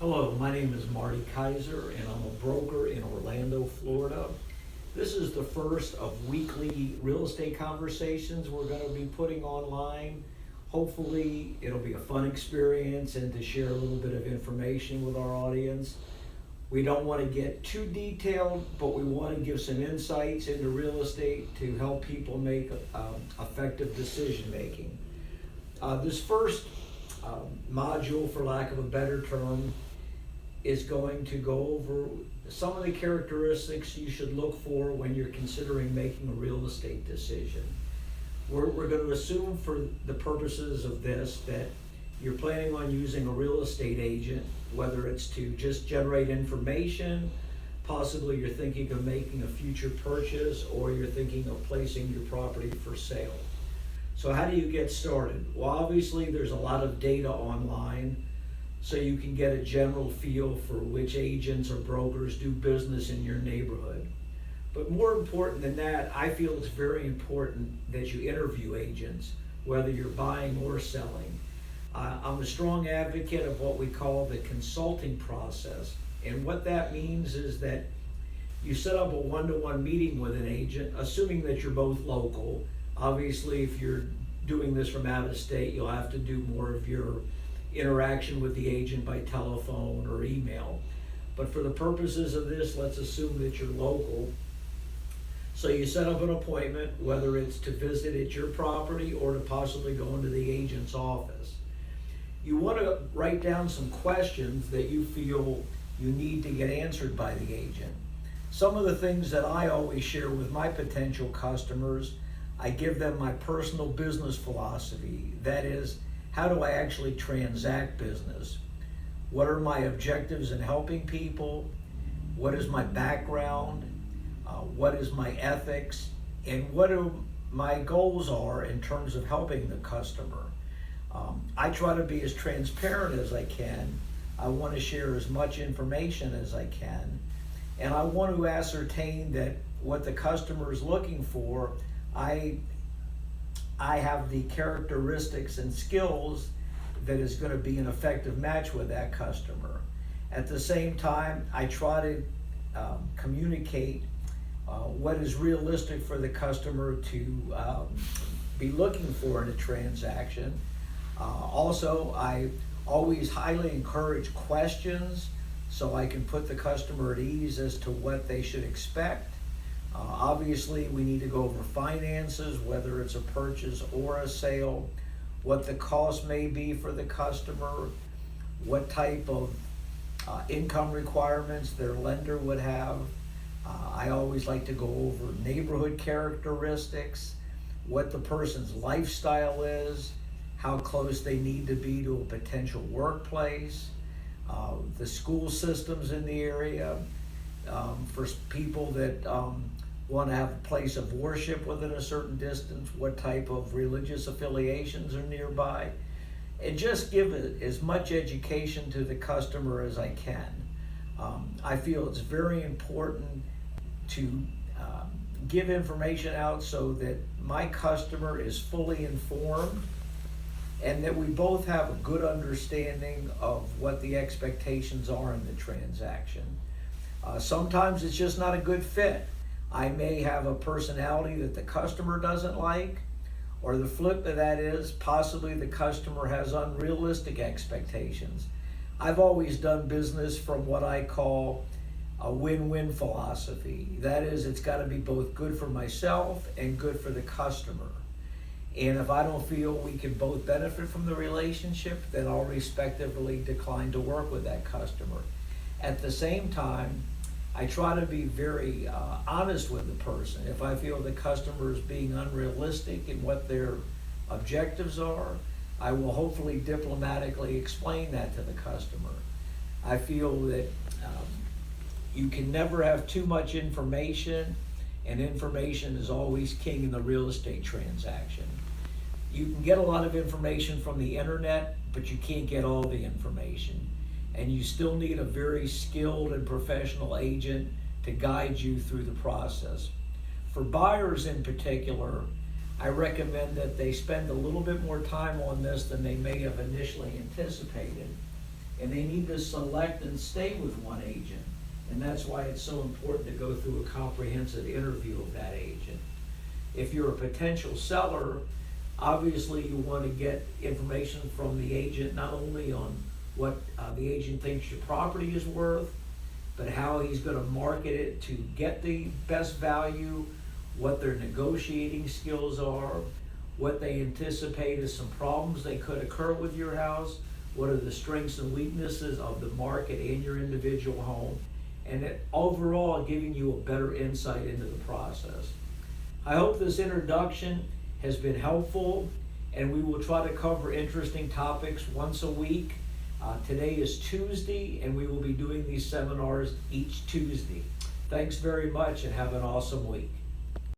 Hello, my name is Marty Kaiser, and I'm a broker in Orlando, Florida. This is the first of weekly real estate conversations we're going to be putting online. Hopefully, it'll be a fun experience and to share a little bit of information with our audience. We don't want to get too detailed, but we want to give some insights into real estate to help people make effective decision making. This first module, for lack of a better term, is going to go over some of the characteristics you should look for when you're considering making a real estate decision. We're going to assume, for the purposes of this, that you're planning on using a real estate agent, whether it's to just generate information, possibly you're thinking of making a future purchase, or you're thinking of placing your property for sale. So how do you get started? Well, obviously there's a lot of data online, so you can get a general feel for which agents or brokers do business in your neighborhood. But more important than that, I feel it's very important that you interview agents, whether you're buying or selling. I'm a strong advocate of what we call the consulting process. And what that means is that you set up a one-to-one meeting with an agent, assuming that you're both local. Obviously, if you're doing this from out of state, you'll have to do more of your interaction with the agent by telephone or email. But for the purposes of this, let's assume that you're local. So you set up an appointment, whether it's to visit at your property or to possibly go into the agent's office. You want to write down some questions that you feel you need to get answered by the agent. Some of the things that I always share with my potential customers, I give them my personal business philosophy. That is, how do I actually transact business? What are my objectives in helping people? What is my background? What is my ethics? And what do my goals are in terms of helping the customer? I try to be as transparent as I can. I want to share as much information as I can. And I want to ascertain that what the customer is looking for, I have the characteristics and skills that is going to be an effective match with that customer. At the same time, I try to communicate what is realistic for the customer to be looking for in a transaction. Also, I always highly encourage questions so I can put the customer at ease as to what they should expect. Obviously, we need to go over finances, whether it's a purchase or a sale, what the cost may be for the customer, what type of income requirements their lender would have. I always like to go over neighborhood characteristics, what the person's lifestyle is, how close they need to be to a potential workplace, the school systems in the area, for people that want to have a place of worship within a certain distance, what type of religious affiliations are nearby, and just give as much education to the customer as I can. I feel it's very important to give information out so that my customer is fully informed and that we both have a good understanding of what the expectations are in the transaction. Sometimes it's just not a good fit. I may have a personality that the customer doesn't like, or the flip of that is possibly the customer has unrealistic expectations. I've always done business from what I call a win-win philosophy. That is, it's got to be both good for myself and good for the customer. And if I don't feel we can both benefit from the relationship, then I'll respectively decline to work with that customer. At the same time, I try to be very honest with the person. If I feel the customer is being unrealistic in what their objectives are, I will hopefully diplomatically explain that to the customer. I feel that you can never have too much information, and information is always king in the real estate transaction. You can get a lot of information from the internet, but you can't get all the information. And you still need a very skilled and professional agent to guide you through the process. For buyers in particular, I recommend that they spend a little bit more time on this than they may have initially anticipated. and they need to select and stay with one agent. And that's why it's so important to go through a comprehensive interview of that agent. If you're a potential seller, obviously you want to get information from the agent, not only on what the agent thinks your property is worth, but how he's going to market it to get the best value, what their negotiating skills are, what they anticipate as some problems that could occur with your house, what are the strengths and weaknesses of the market in your individual home, and it overall giving you a better insight into the process. I hope this introduction has been helpful, and we will try to cover interesting topics once a week. Today is Tuesday, and we will be doing these seminars each Tuesday. Thanks very much, and have an awesome week.